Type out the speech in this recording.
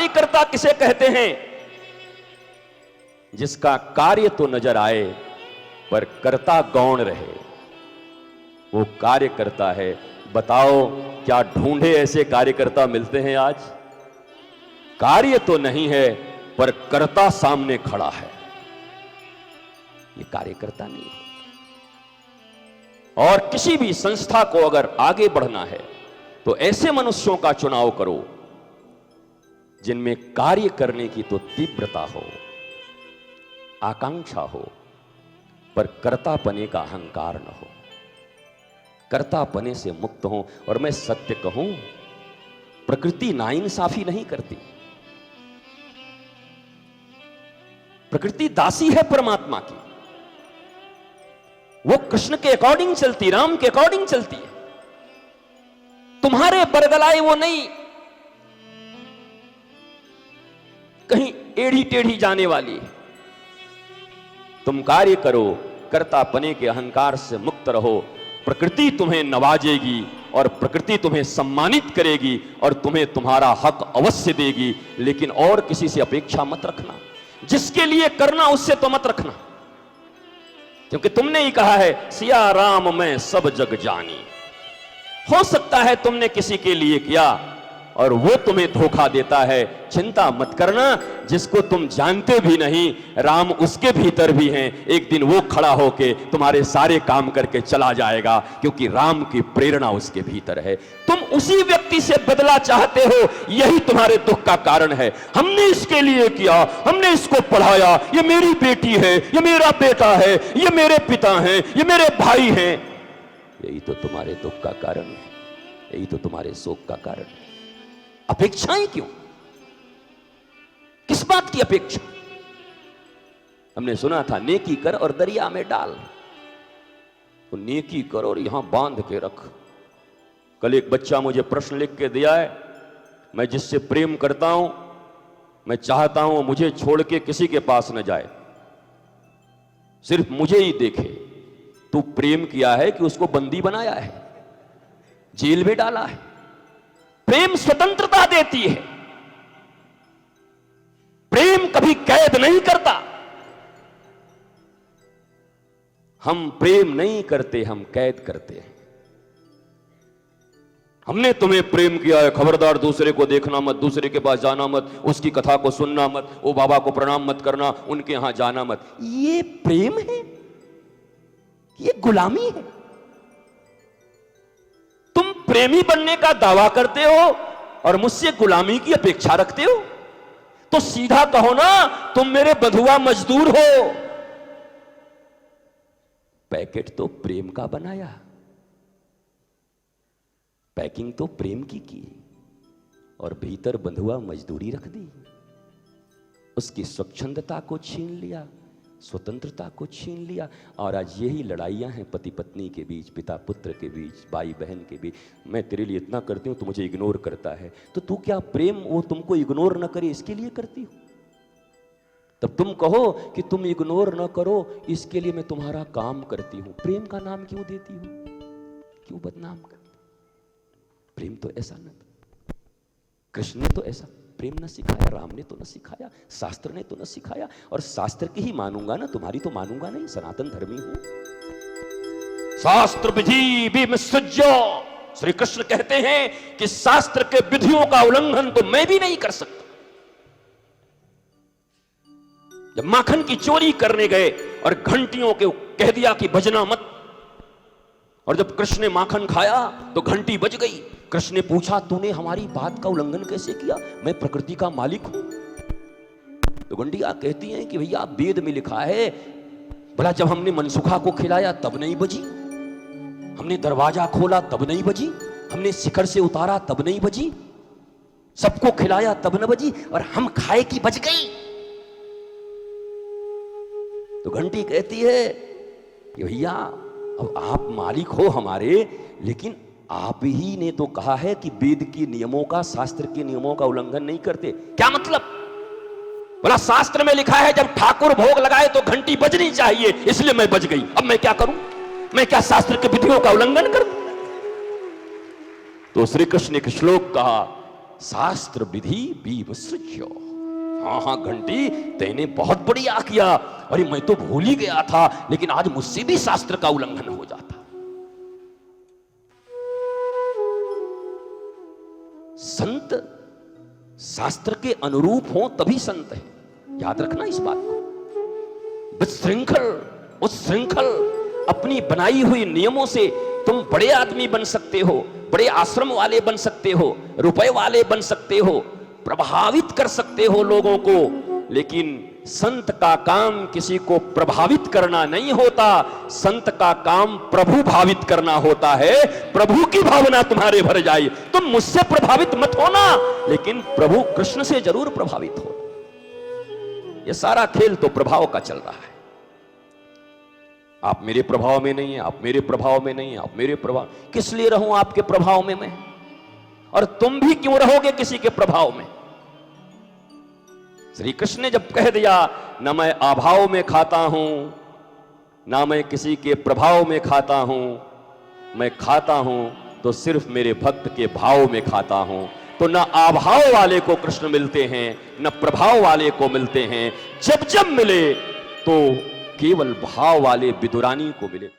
कार्यकर्ता किसे कहते हैं? जिसका कार्य तो नजर आए पर कर्ता गौण रहे, वो कार्यकर्ता है। बताओ क्या ढूंढे ऐसे कार्यकर्ता मिलते हैं आज? कार्य तो नहीं है पर कर्ता सामने खड़ा है, ये कार्यकर्ता नहीं है। और किसी भी संस्था को अगर आगे बढ़ना है तो ऐसे मनुष्यों का चुनाव करो जिनमें कार्य करने की तो तीव्रता हो, आकांक्षा हो, पर कर्तापने का अहंकार न हो, कर्तापने से मुक्त हो। और मैं सत्य कहूं, प्रकृति नाइंसाफी नहीं करती। प्रकृति दासी है परमात्मा की, वो कृष्ण के अकॉर्डिंग चलती, राम के अकॉर्डिंग चलती है। तुम्हारे बरगलाए वो नहीं कहीं एड़ी टेढ़ी जाने वाली है। तुम कार्य करो, कर्तापने के अहंकार से मुक्त रहो, प्रकृति तुम्हें नवाजेगी और प्रकृति तुम्हें सम्मानित करेगी और तुम्हें तुम्हारा हक अवश्य देगी। लेकिन और किसी से अपेक्षा मत रखना, जिसके लिए करना उससे तो मत रखना, क्योंकि तुमने ही कहा है सिया राम मैं सब जग जानी। हो सकता है तुमने किसी के लिए किया और वो तुम्हें धोखा देता है, चिंता मत करना। जिसको तुम जानते भी नहीं, राम उसके भीतर भी हैं। एक दिन वो खड़ा होके तुम्हारे सारे काम करके चला जाएगा, क्योंकि राम की प्रेरणा उसके भीतर है। तुम उसी व्यक्ति से बदला चाहते हो, यही तुम्हारे दुख का कारण है। हमने इसके लिए किया, हमने इसको पढ़ाया, ये मेरी बेटी है, ये मेरा बेटा है, ये मेरे पिता हैं, ये मेरे भाई हैं। यही तो तुम्हारे दुख का कारण है, यही तो तुम्हारे शोक का कारण है। अपेक्षाएं क्यों? किस बात की अपेक्षा? हमने सुना था नेकी कर और दरिया में डाल। तो नेकी कर और यहां बांध के रख। कल एक बच्चा मुझे प्रश्न लिख के दिया है, मैं जिससे प्रेम करता हूं, मैं चाहता हूं मुझे छोड़ के किसी के पास न जाए, सिर्फ मुझे ही देखे। तू प्रेम किया है कि उसको बंदी बनाया है, जेल में डाला है? प्रेम स्वतंत्रता देती है, प्रेम कभी कैद नहीं करता। हम प्रेम नहीं करते, हम कैद करते हैं। हमने तुम्हें प्रेम किया है, खबरदार दूसरे को देखना मत, दूसरे के पास जाना मत, उसकी कथा को सुनना मत, वो बाबा को प्रणाम मत करना, उनके यहां जाना मत। ये प्रेम है? ये गुलामी है। तुम प्रेमी बनने का दावा करते हो और मुझसे गुलामी की अपेक्षा रखते हो, तो सीधा कहो ना, तुम मेरे बंधुआ मजदूर हो। पैकेट तो प्रेम का बनाया, पैकिंग तो प्रेम की और भीतर बंधुआ मजदूरी रख दी। उसकी स्वच्छंदता को छीन लिया, स्वतंत्रता को छीन लिया। और आज यही लड़ाइयां हैं पति पत्नी के बीच, पिता पुत्र के बीच, भाई बहन के बीच। मैं तेरे लिए इतना करती हूं, तू मुझे इग्नोर करता है, तो तू क्या प्रेम वो तुमको इग्नोर न करे इसके लिए करती हो? तब तुम कहो कि तुम इग्नोर न करो, इसके लिए मैं तुम्हारा काम करती हूं। प्रेम का नाम क्यों देती हो? क्यों बदनाम करती? प्रेम तो ऐसा न था, कृष्ण ने तो ऐसा प्रेम न सिखाया, राम ने तो न सिखाया, शास्त्र ने तो न सिखाया। और शास्त्र की ही मानूंगा ना, तुम्हारी तो मानूंगा नहीं, सनातन धर्मी हूं। शास्त्र विधि विमसृज्य, श्री कृष्ण कहते हैं कि शास्त्र के विधियों का उल्लंघन तो मैं भी नहीं कर सकता। जब माखन की चोरी करने गए और घंटियों के कह दिया कि बजना मत, और जब कृष्ण ने माखन खाया तो घंटी बज गई। कृष्ण ने पूछा, तूने हमारी बात का उल्लंघन कैसे किया? मैं प्रकृति का मालिक हूं। तो घंटियां कहती हैं कि भैया वेद में लिखा है, भला जब हमने मनसुखा को खिलाया तब नहीं बजी, हमने दरवाजा खोला तब नहीं बजी, हमने शिखर से उतारा तब नहीं बजी, सबको खिलाया तब न बजी, और हम खाए की बज गई। तो घंटी कहती है कि भैया अब आप मालिक हो हमारे, लेकिन आप ही ने तो कहा है कि वेद के नियमों का, शास्त्र के नियमों का उल्लंघन नहीं करते। क्या मतलब? बोला शास्त्र में लिखा है जब ठाकुर भोग लगाए तो घंटी बजनी चाहिए, इसलिए मैं बज गई। अब मैं क्या करूं? मैं क्या शास्त्र के विधियों का उल्लंघन करूं? तो श्री कृष्ण ने एक श्लोक कहा शास्त्र विधि विसृज्य। हाँ हाँ घंटी, तेने बहुत बढ़िया किया। अरे मैं तो भूल ही गया था, लेकिन आज मुझसे भी शास्त्र का उल्लंघन हो जाता। संत शास्त्र के अनुरूप हो तभी संत है, याद रखना इस बात को। उच्छृंखल अपनी बनाई हुई नियमों से तुम बड़े आदमी बन सकते हो, बड़े आश्रम वाले बन सकते हो, रुपए वाले बन सकते हो, प्रभावित कर सकते हो लोगों को, लेकिन संत का काम किसी को प्रभावित करना नहीं होता। संत का काम प्रभु भावित करना होता है। प्रभु की भावना तुम्हारे भर जाए। तुम मुझसे प्रभावित मत होना, लेकिन प्रभु कृष्ण से जरूर प्रभावित हो। यह सारा खेल तो प्रभाव का चल रहा है। आप मेरे प्रभाव में नहीं है, आप मेरे प्रभाव में नहीं है, आप मेरे प्रभाव। किस लिए रहूं आपके प्रभाव में मैं? और तुम भी क्यों रहोगे किसी के प्रभाव में? श्री कृष्ण ने जब कह दिया न मैं अभाव में खाता हूं, ना मैं किसी के प्रभाव में खाता हूं, मैं खाता हूं तो सिर्फ मेरे भक्त के भाव में खाता हूं, तो न अभाव वाले को कृष्ण मिलते हैं, न प्रभाव वाले को मिलते हैं। जब जब मिले तो केवल भाव वाले विदुरानी को मिले।